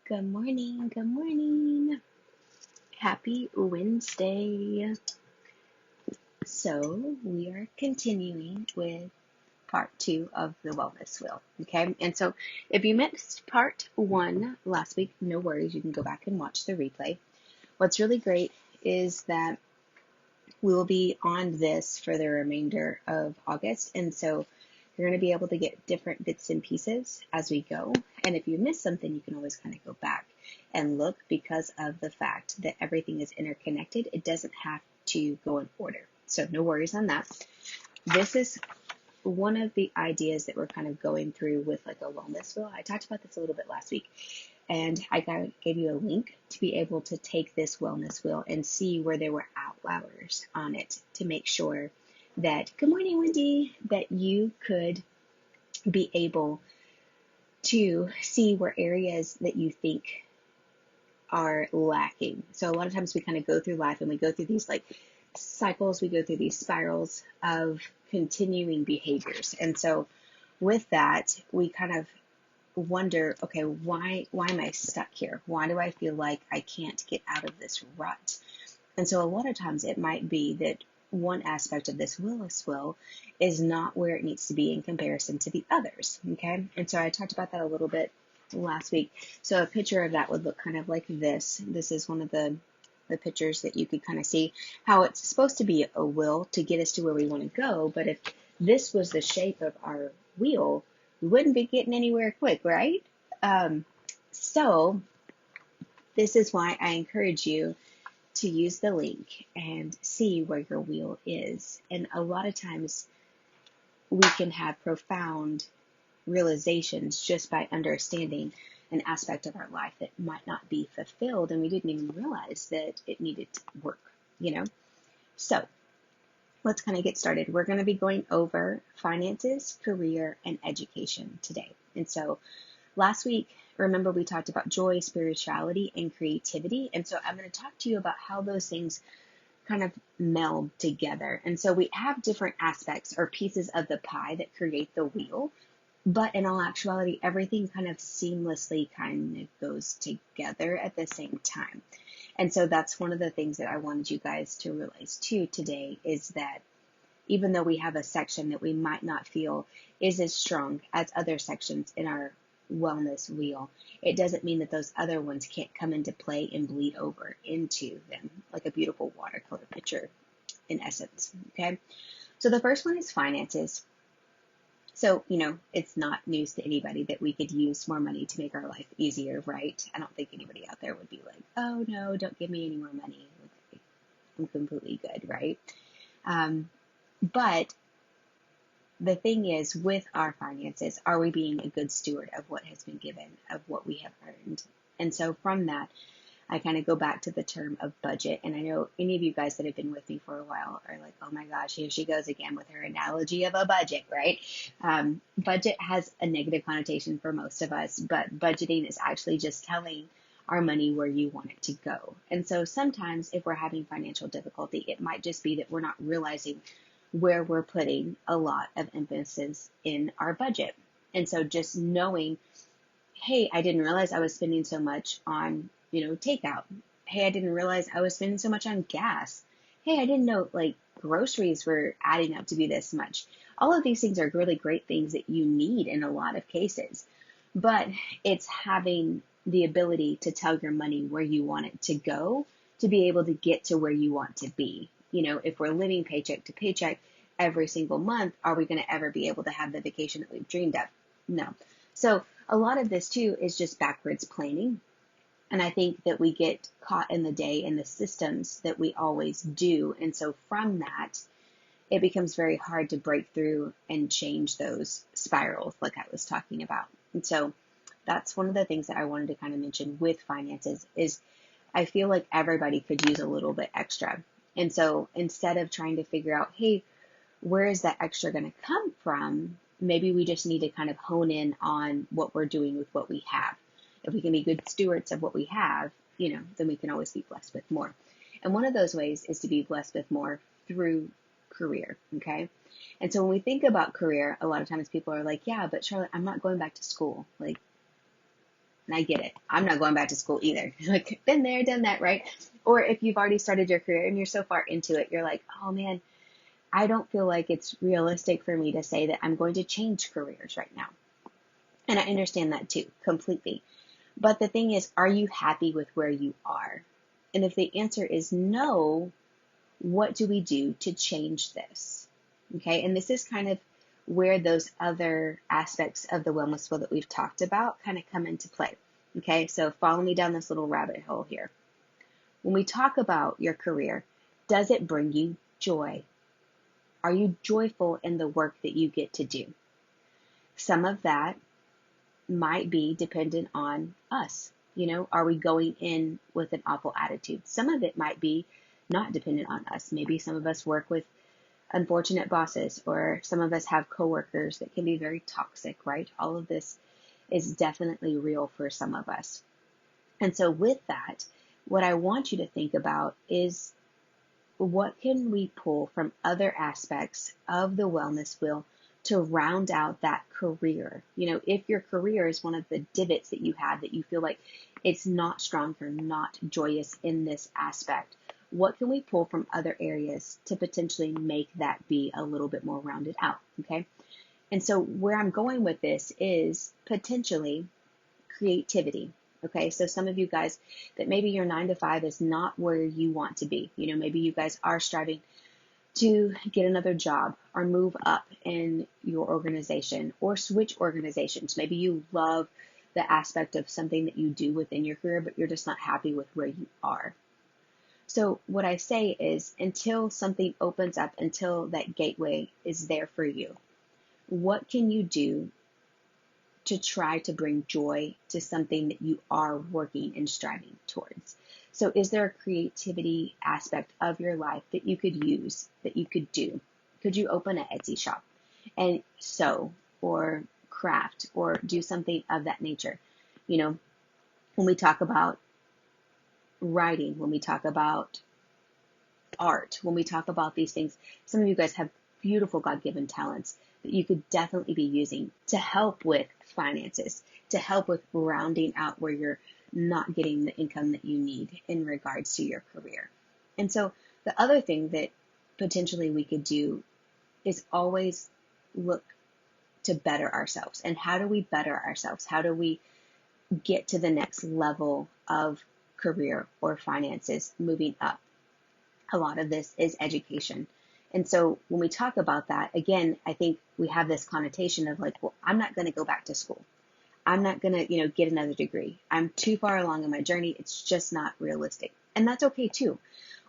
Good morning. Good morning. Happy Wednesday. So, we are continuing with part two of the wellness wheel. Okay. And so, if you missed part one last week, no worries. You can go back and watch the replay. What's really great is that we will be on this for the remainder of August. And so, you're going to be able to get different bits and pieces as we go. And if you miss something, you can always kind of go back and look because of the fact that everything is interconnected. It doesn't have to go in order. So no worries on that. This is one of the ideas that we're kind of going through with like a wellness wheel. I talked about this a little bit last week, and I gave you a link to be able to take this wellness wheel and see where there were outliers on it to make sure that, good morning, Wendy, that you could be able to see where areas that you think are lacking. So a lot of times we kind of go through life and we go through these like cycles, we go through these spirals of continuing behaviors. And so with that, we kind of wonder, okay, why am I stuck here? Why do I feel like I can't get out of this rut? And so a lot of times it might be that one aspect of this wellness wheel is not where it needs to be in comparison to the others, okay? And so I talked about that a little bit last week. So a picture of that would look kind of like this. This is one of the pictures that you could kind of see how it's supposed to be a wheel to get us to where we want to go. But if this was the shape of our wheel, we wouldn't be getting anywhere quick, right? So this is why I encourage you to use the link and see where your wheel is. And a lot of times we can have profound realizations just by understanding an aspect of our life that might not be fulfilled, and we didn't even realize that it needed to work, you know? So let's kind of get started. We're going to be going over finances, career, and education today. And so last week, remember we talked about joy, spirituality, and creativity. And so I'm going to talk to you about how those things kind of meld together. And so we have different aspects or pieces of the pie that create the wheel. But in all actuality, everything kind of seamlessly kind of goes together at the same time. And so that's one of the things that I wanted you guys to realize too today is that even though we have a section that we might not feel is as strong as other sections in our wellness wheel, it doesn't mean that those other ones can't come into play and bleed over into them, like a beautiful watercolor picture in essence, okay? So the first one is finances. So, it's not news to anybody that we could use more money to make our life easier, right? I don't think anybody out there would be like, oh no, don't give me any more money. I'm completely good, right? But the thing is, with our finances, are we being a good steward of what has been given, of what we have earned? And so from that, I kind of go back to the term of budget. And I know any of you guys that have been with me for a while are like, oh my gosh, here she goes again with her analogy of a budget, right? Budget has a negative connotation for most of us, but budgeting is actually just telling our money where you want it to go. And so sometimes if we're having financial difficulty, it might just be that we're not realizing where we're putting a lot of emphasis in our budget. And so just knowing, hey, I didn't realize I was spending so much on, takeout. Hey, I didn't realize I was spending so much on gas. Hey, I didn't know like groceries were adding up to be this much. All of these things are really great things that you need in a lot of cases, but it's having the ability to tell your money where you want it to go to be able to get to where you want to be. If we're living paycheck to paycheck every single month, are we going to ever be able to have the vacation that we've dreamed of? No. So a lot of this too is just backwards planning. And I think that we get caught in the day in the systems that we always do. And so from that, it becomes very hard to break through and change those spirals like I was talking about. And so that's one of the things that I wanted to kind of mention with finances is I feel like everybody could use a little bit extra. And so instead of trying to figure out, hey, where is that extra going to come from? Maybe we just need to kind of hone in on what we're doing with what we have. If we can be good stewards of what we have, then we can always be blessed with more. And one of those ways is to be blessed with more through career, okay? And so when we think about career, a lot of times people are like, yeah, but Charlotte, I'm not going back to school. Like, And I get it. I'm not going back to school either. Like, been there, done that, right? Or if you've already started your career and you're so far into it, you're like, oh man, I don't feel like it's realistic for me to say that I'm going to change careers right now. And I understand that too, completely. But the thing is, are you happy with where you are? And if the answer is no, what do we do to change this? Okay, and this is kind of where those other aspects of the wellness wheel that we've talked about kind of come into play. Okay, so follow me down this little rabbit hole here. When we talk about your career, does it bring you joy? Are you joyful in the work that you get to do? Some of that might be dependent on us. Are we going in with an awful attitude? Some of it might be not dependent on us. Maybe some of us work with unfortunate bosses, or some of us have coworkers that can be very toxic, right? All of this is definitely real for some of us. And so with that, what I want you to think about is, what can we pull from other aspects of the wellness wheel to round out that career? If your career is one of the divots that you have, that you feel like it's not strong or not joyous in this aspect, what can we pull from other areas to potentially make that be a little bit more rounded out? Okay. And so where I'm going with this is potentially creativity. Okay, so some of you guys that maybe your 9 to 5 is not where you want to be. Maybe you guys are striving to get another job or move up in your organization or switch organizations. Maybe you love the aspect of something that you do within your career, but you're just not happy with where you are. So what I say is, until something opens up, until that gateway is there for you, what can you do to try to bring joy to something that you are working and striving towards? So is there a creativity aspect of your life that you could use, that you could do? Could you open an Etsy shop and sew or craft or do something of that nature? When we talk about writing, when we talk about art, when we talk about these things, some of you guys have beautiful God-given talents that you could definitely be using to help with finances, to help with rounding out where you're not getting the income that you need in regards to your career. And so the other thing that potentially we could do is always look to better ourselves. And how do we better ourselves? How do we get to the next level of career or finances moving up? A lot of this is education. And so when we talk about that, again, I think we have this connotation of like, well, I'm not going to go back to school. I'm not going to, get another degree. I'm too far along in my journey. It's just not realistic. And that's okay too.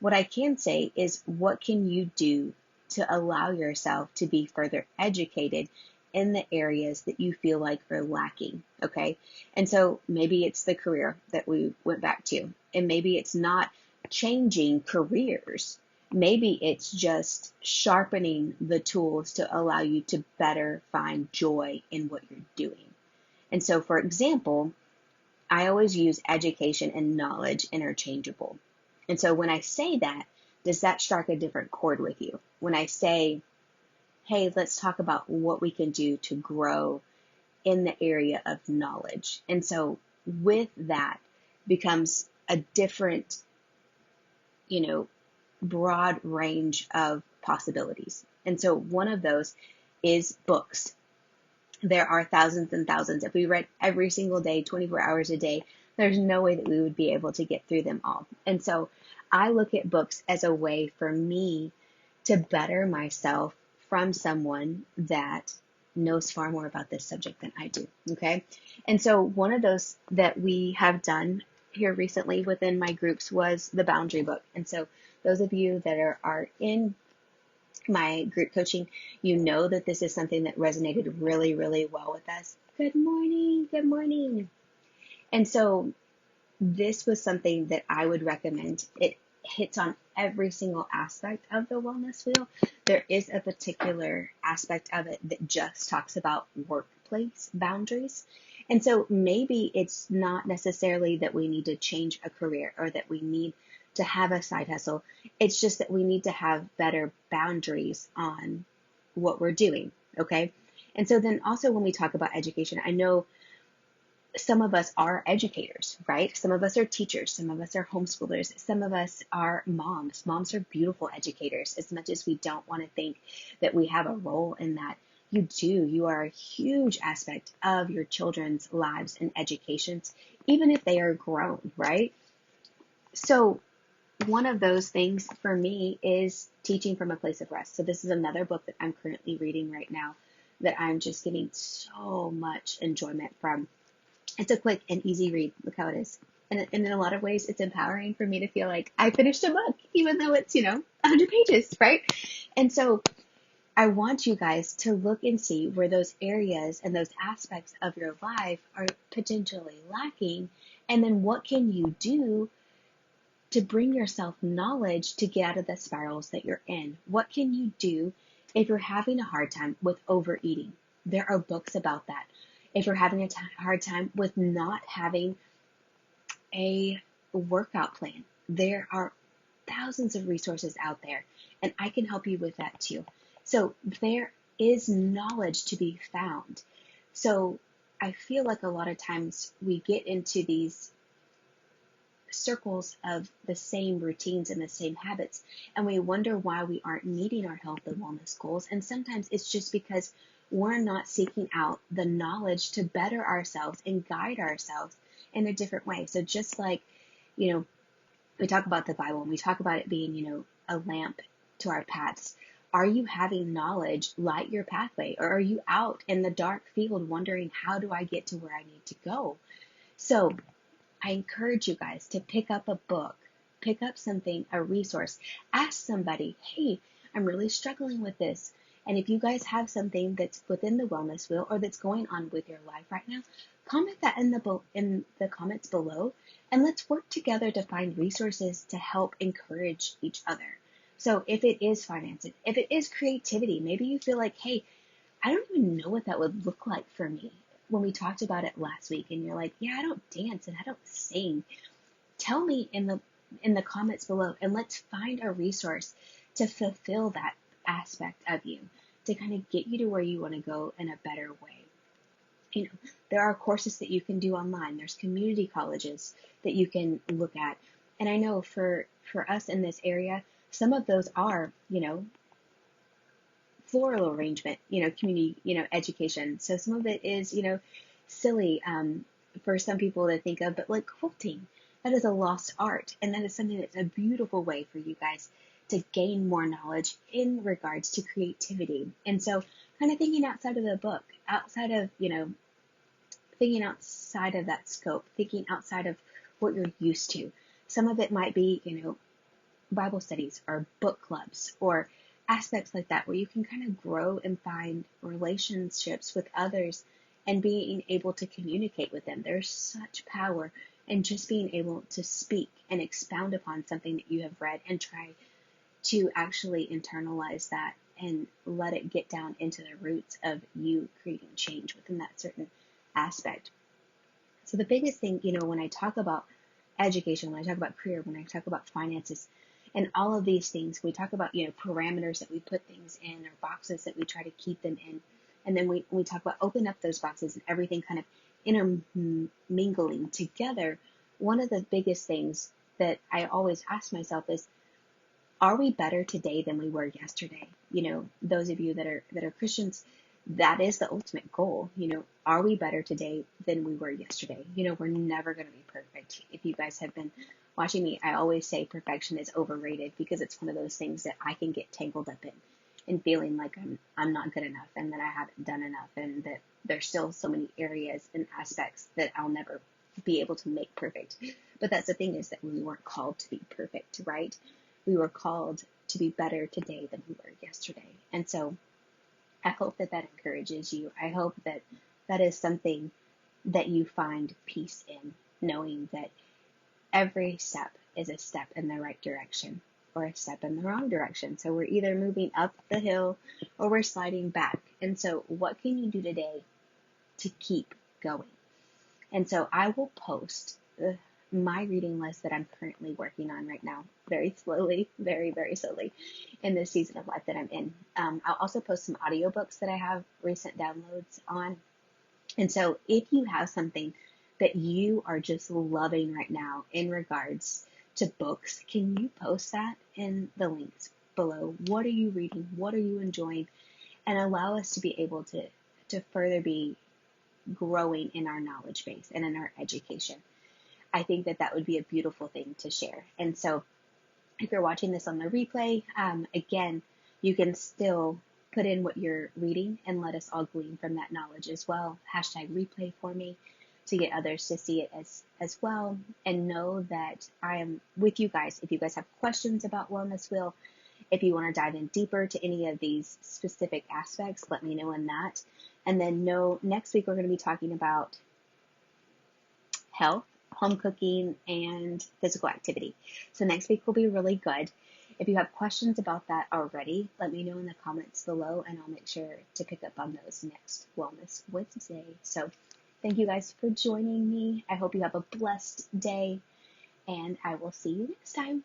What I can say is, what can you do to allow yourself to be further educated in the areas that you feel like are lacking? Okay. And so maybe it's the career that we went back to, and maybe it's not changing careers. Maybe it's just sharpening the tools to allow you to better find joy in what you're doing. And so, for example, I always use education and knowledge interchangeable. And so when I say that, does that strike a different chord with you? When I say, hey, let's talk about what we can do to grow in the area of knowledge. And so with that becomes a different, broad range of possibilities. And so one of those is books. There are thousands and thousands. If we read every single day, 24 hours a day, there's no way that we would be able to get through them all. And so I look at books as a way for me to better myself from someone that knows far more about this subject than I do. Okay. And so one of those that we have done here recently within my groups was the boundary book. And so those of you that are in my group coaching, you know that this is something that resonated really, really well with us. Good morning. Good morning. And so this was something that I would recommend. It hits on every single aspect of the wellness wheel. There is a particular aspect of it that just talks about workplace boundaries. And so maybe it's not necessarily that we need to change a career or that we need to have a side hustle. It's just that we need to have better boundaries on what we're doing. Okay. And so then also when we talk about education, I know some of us are educators, right? Some of us are teachers. Some of us are homeschoolers. Some of us are moms. Moms are beautiful educators. As much as we don't want to think that we have a role in that, you do. You are a huge aspect of your children's lives and educations, even if they are grown, right? So one of those things for me is teaching from a place of rest. So this is another book that I'm currently reading right now that I'm just getting so much enjoyment from. It's a quick and easy read. Look how it is. And in a lot of ways, it's empowering for me to feel like I finished a book, even though it's, 100 pages, right? And so I want you guys to look and see where those areas and those aspects of your life are potentially lacking. And then what can you do to bring yourself knowledge to get out of the spirals that you're in? What can you do if you're having a hard time with overeating? There are books about that. If you're having a hard time with not having a workout plan, there are thousands of resources out there, and I can help you with that too. So there is knowledge to be found. So I feel like a lot of times we get into these circles of the same routines and the same habits, and we wonder why we aren't meeting our health and wellness goals. And sometimes it's just because we're not seeking out the knowledge to better ourselves and guide ourselves in a different way. So just like, we talk about the Bible and we talk about it being, a lamp to our paths. Are you having knowledge light your pathway, or are you out in the dark field wondering, how do I get to where I need to go? So I encourage you guys to pick up a book, pick up something, a resource, ask somebody, hey, I'm really struggling with this. And if you guys have something that's within the wellness wheel or that's going on with your life right now, comment that in the comments below, and let's work together to find resources to help encourage each other. So if it is finances, if it is creativity, maybe you feel like, hey, I don't even know what that would look like for me. When we talked about it last week and you're like, yeah, I don't dance and I don't sing, tell me in the comments below, and let's find a resource to fulfill that aspect of you, to kind of get you to where you want to go in a better way. There are courses that you can do online. There's community colleges that you can look at. And I know for us in this area, some of those are, floral arrangement, community, education. So some of it is, silly for some people to think of, but like quilting, that is a lost art. And that is something that's a beautiful way for you guys to gain more knowledge in regards to creativity. And so kind of thinking outside of the book, outside of, thinking outside of that scope, thinking outside of what you're used to. Some of it might be, Bible studies or book clubs or aspects like that, where you can kind of grow and find relationships with others and being able to communicate with them. There's such power in just being able to speak and expound upon something that you have read and try to actually internalize that and let it get down into the roots of you creating change within that certain aspect. So the biggest thing, when I talk about education, when I talk about career, when I talk about finances, and all of these things, we talk about, parameters that we put things in, or boxes that we try to keep them in. And then we talk about open up those boxes and everything kind of intermingling together. One of the biggest things that I always ask myself is, are we better today than we were yesterday? Those of you that are Christians, that is the ultimate goal. Are we better today than we were yesterday? We're never going to be perfect. If you guys have been watching me, I always say perfection is overrated, because it's one of those things that I can get tangled up in feeling like I'm not good enough and that I haven't done enough, and that there's still so many areas and aspects that I'll never be able to make perfect. But that's the thing, is that we weren't called to be perfect, right? We were called to be better today than we were yesterday. And so I hope that encourages you. I hope that is something that you find peace in, knowing that every step is a step in the right direction or a step in the wrong direction. So we're either moving up the hill or we're sliding back. And so what can you do today to keep going? And so I will post my reading list that I'm currently working on right now, very slowly, very, very slowly, in this season of life that I'm in. I'll also post some audiobooks that I have recent downloads on. And so if you have something that you are just loving right now in regards to books, can you post that in the links below? What are you reading? What are you enjoying? And allow us to be able to further be growing in our knowledge base and in our education. I think that would be a beautiful thing to share. And so if you're watching this on the replay, again, you can still put in what you're reading and let us all glean from that knowledge as well. Hashtag replay for me to get others to see it as well. And know that I am with you guys. If you guys have questions about Wellness Wheel, if you want to dive in deeper to any of these specific aspects, let me know in that. And then next week we're going to be talking about health, home cooking, and physical activity. So next week will be really good. If you have questions about that already, let me know in the comments below, and I'll make sure to pick up on those next Wellness Wednesday. So thank you guys for joining me. I hope you have a blessed day, and I will see you next time.